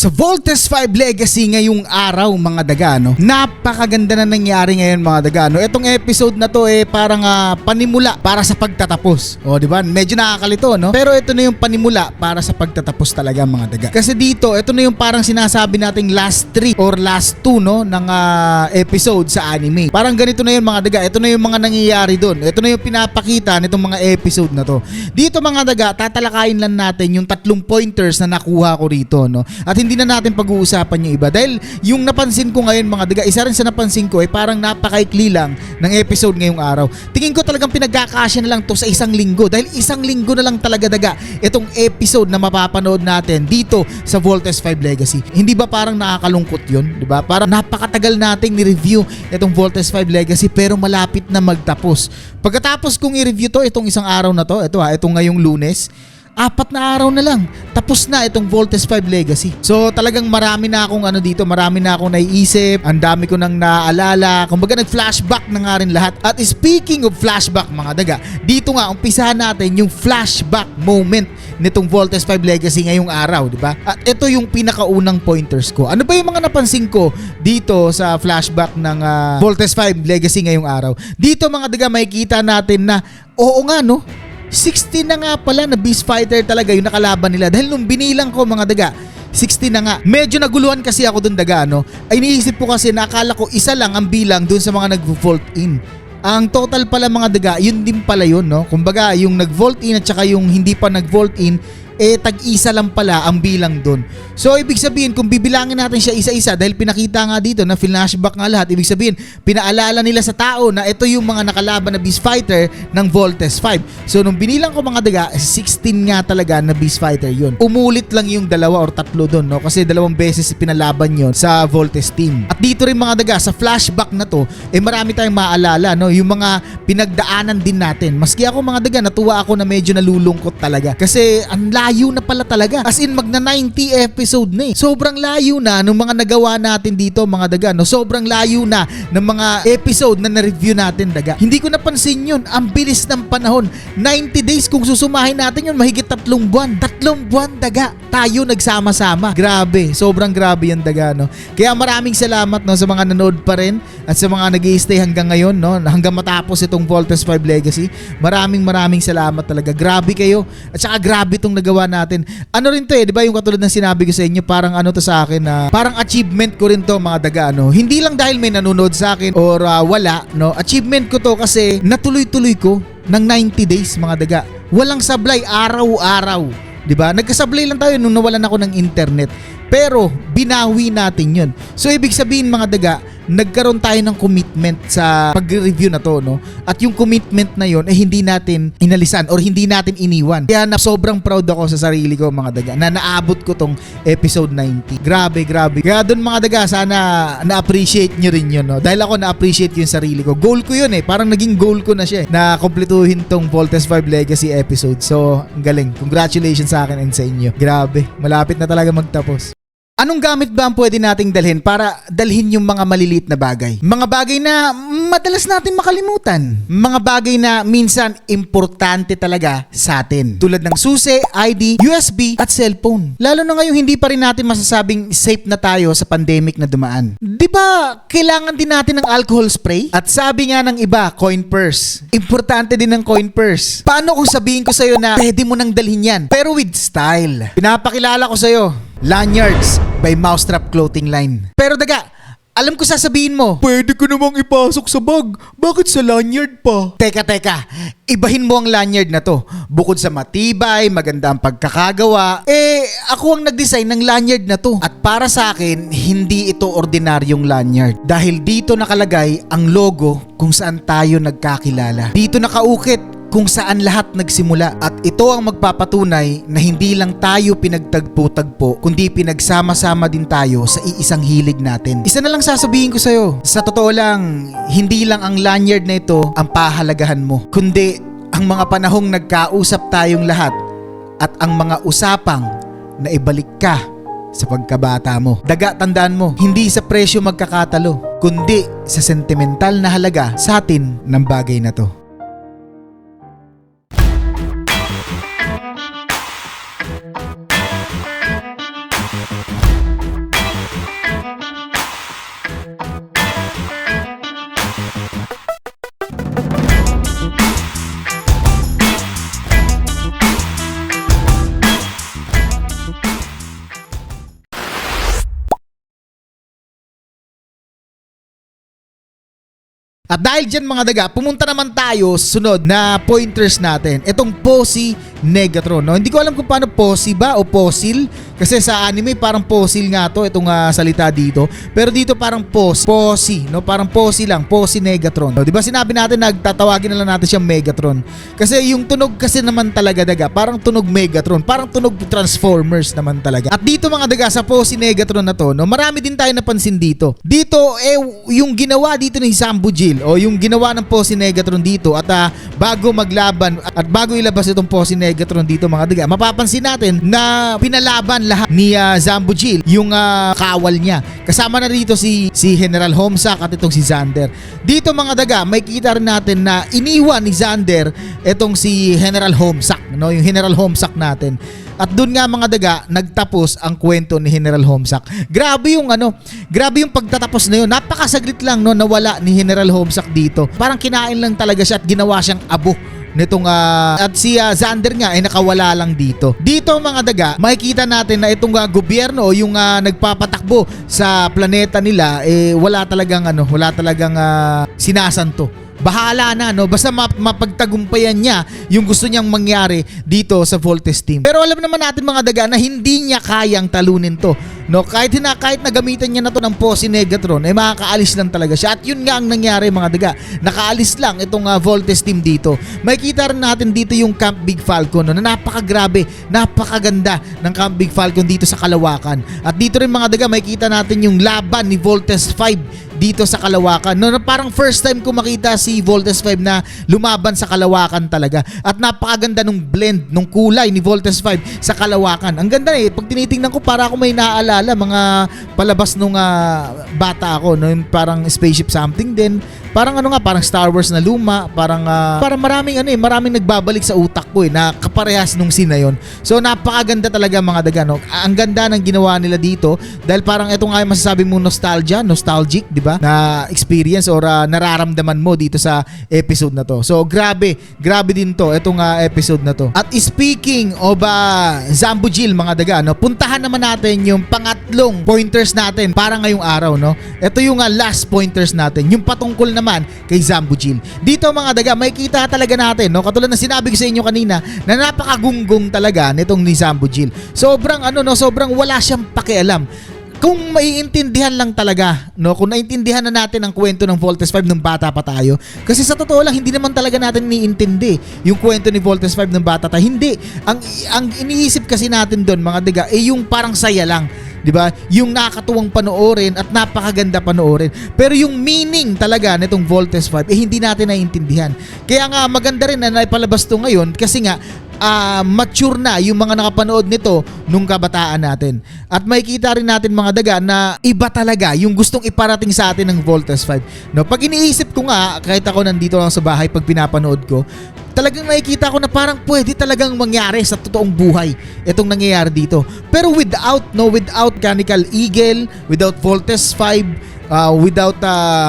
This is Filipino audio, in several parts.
Sa Voltes 5 Legacy ngayong araw mga daga, no? Napakaganda na nangyari ngayon mga daga, no? Etong episode na to parang panimula para sa pagtatapos. O di ba? Medyo nakakalito, no? Pero ito na yung panimula para sa pagtatapos talaga mga daga. Kasi dito, ito na yung parang sinasabi nating last 3 or last 2 no ng episode sa anime. Parang ganito na yun mga daga. Ito na yung mga nangyayari doon. Ito na yung pinapakita nitong mga episode na to. Dito mga daga, tatalakayin lang natin yung 3 pointers na nakuha ko rito, no? At hindi na natin pag-uusapan yung iba dahil yung napansin ko ngayon mga daga, isa rin sa napansin ko parang napakaikli lang ng episode ngayong araw. Tingin ko talagang pinagkakasya na lang to sa isang linggo dahil isang linggo na lang talaga daga itong episode na mapapanood natin dito sa Voltes 5 Legacy. Hindi ba parang nakakalungkot yun? Diba? Parang napakatagal nating ni-review itong Voltes 5 Legacy pero malapit na magtapos. Pagkatapos kong i-review to itong isang araw na to, itong ngayong Lunes, 4 na araw na lang tapos na itong Voltes 5 Legacy. So talagang marami na akong marami na akong naiisip, ang dami ko nang naaalala, kumbaga nag-flashback na nga rin lahat. At speaking of flashback mga daga, dito nga umpisahan natin yung flashback moment nitong Voltes 5 Legacy ngayong araw, di ba? At ito yung pinakaunang pointers ko. Ano ba yung mga napansin ko dito sa flashback ng Voltes 5 Legacy ngayong araw? Dito mga daga makikita natin na oo nga no, 16 na nga pala na Beast Fighter talaga yung nakalaban nila. Dahil nung binilang ko mga daga, 16 na nga. Medyo naguluhan kasi ako dun daga, no? Ay iniisip ko kasi nakala ko isa lang ang bilang dun sa mga nag-vault in. Ang total pala mga daga, yun din pala yun, no? Kumbaga yung nag-vault in at saka yung hindi pa nag-vault in, tag-isa lang pala ang bilang dun. So ibig sabihin kung bibilangin natin siya isa-isa dahil pinakita nga dito na flashback nga lahat, ibig sabihin pinaalala nila sa tao na ito yung mga nakalaban na Beast Fighter ng Voltes 5. So nung binilang ko mga daga, 16 nga talaga na Beast Fighter yun. Umulit lang yung 2 or 3 dun, no? Kasi 2 beses pinalaban yon sa Voltes team. At dito rin mga daga, sa flashback na to, marami tayong maalala, no? Yung mga pinagdaanan din natin. Maski ako mga daga, natuwa ako na medyo nalulungkot talaga. Kasi ang layo na pala talaga. As in magna 90 episode na Sobrang layo na ng mga nagawa natin dito mga daga, no? Sobrang layo na ng mga episode na na-review natin daga. Hindi ko napansin yun. Ang bilis ng panahon. 90 days kung susumahin natin yun, mahigit 3 buwan. 3 buwan daga. Tayo nagsama-sama. Grabe. Sobrang grabe yan daga, no? Kaya maraming salamat, no, sa mga nanood pa rin at sa mga nag-i-stay hanggang ngayon, no? Hanggang matapos itong Voltes 5 Legacy. Maraming salamat talaga. Grabe kayo. At saka grabe itong nagawa natin. Ano rin to di ba yung katulad ng sinabi ko sa inyo, parang to sa akin na parang achievement ko rin to mga daga, no? Hindi lang dahil may nanonood sa akin or wala, no? Achievement ko to kasi natuloy-tuloy ko ng 90 days mga daga. Walang sablay, araw-araw, di ba? Nagkasablay lang tayo nung nawalan ako ng internet. Pero binawi natin yun. So ibig sabihin mga daga, nagkaroon tayo ng commitment sa pag-review na to, no? At yung commitment na yun hindi natin inalisan or hindi natin iniwan. Kaya na sobrang proud ako sa sarili ko mga daga na naabot ko tong episode 90. Grabe. Kaya doon mga daga, sana na-appreciate nyo rin yun, no? Dahil ako na-appreciate yung sarili ko. Goal ko yun Parang naging goal ko na siya na kumpletuhin tong Voltes 5 Legacy episode. So, ang galing. Congratulations sa akin and sa inyo. Grabe. Malapit na talaga magtapos. Anong gamit ba ang pwede nating dalhin para dalhin yung mga maliliit na bagay? Mga bagay na madalas natin makalimutan. Mga bagay na minsan importante talaga sa atin. Tulad ng susi, ID, USB at cellphone. Lalo na ngayong hindi pa rin natin masasabing safe na tayo sa pandemic na dumaan. Di ba kailangan din natin ng alcohol spray? At sabi nga ng iba, coin purse. Importante din ng coin purse. Paano kung sabihin ko sa'yo na pwede mo nang dalhin yan pero with style? Pinapakilala ko sa'yo, Lanyards by Mousetrap Clothing Line. Pero daga, alam ko sasabihin mo, pwede ko namang ipasok sa bag. Bakit sa lanyard pa? Teka, ibahin mo ang lanyard na to. Bukod sa matibay, maganda ang pagkakagawa, ako ang nag-design ng lanyard na to. At para sa akin, hindi ito ordinaryong lanyard. Dahil dito nakalagay ang logo kung saan tayo nagkakilala. Dito nakaukit kung saan lahat nagsimula. At ito ang magpapatunay na hindi lang tayo pinagtagpo-tagpo, kundi pinagsama-sama din tayo sa iisang hilig natin. Isa na lang sasabihin ko sa'yo, sa totoo lang, hindi lang ang lanyard na ito ang pahalagahan mo, kundi ang mga panahong nagkausap tayong lahat at ang mga usapang na ibalik ka sa pagkabata mo. Daga, tandaan mo, hindi sa presyo magkakatalo, kundi sa sentimental na halaga sa atin ng bagay na to. At dahil dyan mga daga, pumunta naman tayo sa sunod na pointers natin. Itong Posi Negatron. No? Hindi ko alam kung paano Posi ba o Posil. Kasi sa anime parang Posil nga to, itong salita dito. Pero dito parang Posi. No? Parang Posi lang, Posi Negatron. No? Diba sinabi natin nagtatawagin na lang natin siyang Megatron. Kasi yung tunog kasi naman talaga daga, parang tunog Megatron. Parang tunog Transformers naman talaga. At dito mga daga sa Posi Negatron na to, no? Marami din tayo napansin dito. Dito yung ginawa dito ni Zambujil o yung ginawa ng Posi Negatron dito at bago maglaban at bago ilabas itong Posi Negatron dito mga daga, mapapansin natin na pinalaban lahat ni Zambujil yung kawal niya. Kasama na dito si General Homestuck at itong si Xander. Dito mga daga, may kita rin natin na iniwan ni Xander itong si General Homestuck, no? Yung General Homestuck natin. At doon nga mga daga, nagtapos ang kwento ni General Homestuck. Grabe yung pagtatapos na yun. Napakasaglit lang no, nawala ni General Homestuck dito. Parang kinain lang talaga siya at ginawa siyang abo nitong at si Xander nga ay nakawala lang dito. Dito mga daga, makikita natin na itong gobyerno o yung nagpapatakbo sa planeta nila wala talagang sinasanto. Bahala na, no? Basta mapagtagumpayan niya yung gusto niyang mangyari dito sa Voltes team. Pero alam naman natin mga daga na hindi niya kayang talunin to, no? Kahit nagamitan niya na to ng Posi Negatron, makakaalis lang talaga siya. At yun nga ang nangyari mga daga. Nakaalis lang itong Voltes team dito. Makikita rin natin dito yung Camp Big Falcon, no? Na napakagrabe, napakaganda ng Camp Big Falcon dito sa Kalawakan. At dito rin mga daga, makikita natin yung laban ni Voltes 5 dito sa Kalawakan. No, parang first time ko makita si Voltes 5 na lumaban sa Kalawakan talaga. At napakaganda nung blend, nung kulay ni Voltes 5 sa Kalawakan. Ang ganda pag tinitingnan ko para ako may naaalala mga palabas nung bata ako, no? Yung parang spaceship something din. Parang parang Star Wars na luma, parang maraming nagbabalik sa utak ko na kaparehas nung scene na yon. So napakaganda talaga mga daga, no? Ang ganda ng ginawa nila dito dahil parang ito nga yung masasabi mo nostalgic, di ba? Na experience or nararamdaman mo dito sa episode na to. So grabe din to itong episode na to. At speaking of Zambujil mga daga, no? Puntahan naman natin yung pangatlong pointers natin para ngayong araw, no? Ito yung last pointers natin, yung patungkol naman kay Zambujil. Dito mga daga, may kita talaga natin, no? Katulad na sinabi ko sa inyo kanina na napakagunggong talaga nitong ni Zambujil. Sobrang sobrang wala siyang pakialam. Kung maiintindihan lang talaga, no? Kung naiintindihan na natin ang kwento ng Voltes 5 nung bata pa tayo. Kasi sa totoo lang, hindi naman talaga natin iniintindi yung kwento ni Voltes 5 nung bata tayo. Hindi. Ang iniisip kasi natin doon, mga daga, yung parang saya lang. 'Di ba? Yung nakakatuwang panoorin at napakaganda panoorin. Pero yung meaning talaga nitong Voltes 5 hindi natin naiintindihan. Kaya nga maganda rin na naipalabas to ngayon kasi nga mature na yung mga nakapanood nito nung kabataan natin. At makikita rin natin mga daga na iba talaga yung gustong iparating sa atin ng Voltes 5. No, pag iniisip ko nga, kahit ako nandito lang sa bahay pag pinapanood ko, talagang nakikita ko na parang pwede talagang mangyari sa totoong buhay itong nangyayari dito. Pero without Mechanical Eagle, without Voltes 5, without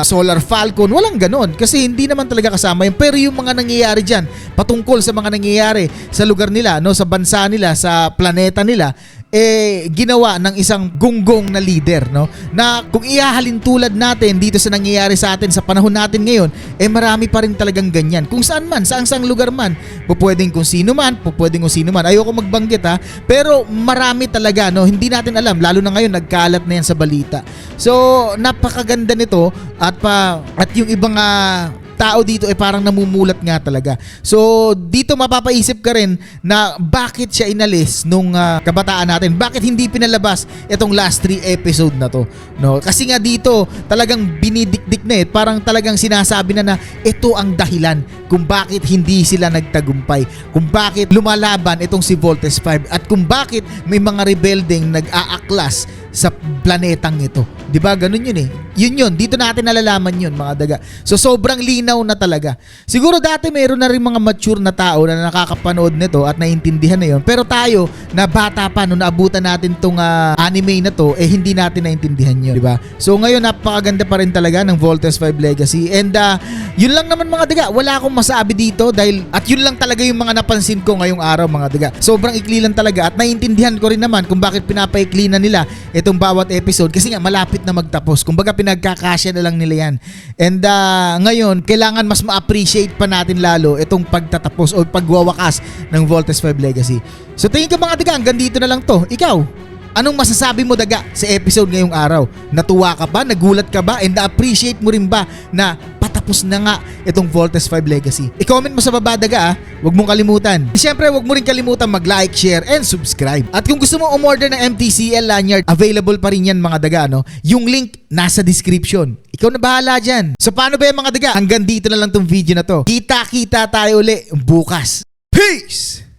Solar Falcon, walang ganon. Kasi hindi naman talaga kasama yun. Pero yung mga nangyayari dyan, patungkol sa mga nangyayari sa lugar nila, no, sa bansa nila, sa planeta nila, ginawa ng isang gunggong na leader, no? Na kung ihahalin tulad natin dito sa nangyayari sa atin sa panahon natin ngayon, marami pa rin talagang ganyan. Kung saan man, saang lugar man, pwedeng kung sino man. Ayoko magbanggit pero marami talaga, no? Hindi natin alam, lalo na ngayon nagkalat na yan sa balita. So, napakaganda nito at yung ibang tao dito parang namumulat nga talaga. So dito mapapaisip ka rin na bakit siya inalis nung kabataan natin, bakit hindi pinalabas itong last 3 episode na to, no? Kasi nga dito talagang binidikdik na parang talagang sinasabi na ito ang dahilan kung bakit hindi sila nagtagumpay, kung bakit lumalaban itong si Voltes 5 at kung bakit may mga rebeldeng nag-aaklas sa planetang ito. 'Di ba? Ganun yun Yun. Dito natin nalalaman yun, mga daga. So sobrang linaw na talaga. Siguro dati mayroon na rin mga mature na tao na nakakapanood nito at naiintindihan na yun. Pero tayo, na bata pa nung naabutan natin tong anime na to, hindi natin naintindihan yun, 'di ba? So ngayon napakaganda pa rin talaga ng Voltes 5 Legacy. And yun lang naman mga daga. Wala akong masabi dito dahil at yun lang talaga yung mga napansin ko ngayong araw, mga daga. Sobrang ikli lang talaga at naiintindihan ko rin naman kung bakit pinapaikli na nila itong bawat episode kasi nga malapit na magtapos. Kumbaga pinagkakasya na lang nila yan. And ngayon, kailangan mas ma-appreciate pa natin lalo itong pagtatapos o pagwawakas ng Voltes 5 Legacy. So tingin ko mga daga, hanggang dito na lang to. Ikaw, anong masasabi mo daga sa episode ngayong araw? Natuwa ka ba? Nagulat ka ba? And na-appreciate mo rin ba na patapos na nga itong Voltes 5 Legacy? I-comment mo sa baba daga. Huwag mong kalimutan. Siyempre, huwag mo rin kalimutan mag-like, share, and subscribe. At kung gusto mo umorder ng MTCL lanyard, available pa rin yan mga daga, no? Yung link nasa description. Ikaw na bahala dyan. So paano ba yung mga daga? Hanggang dito na lang tong video na to. Kita-kita tayo uli bukas. Peace!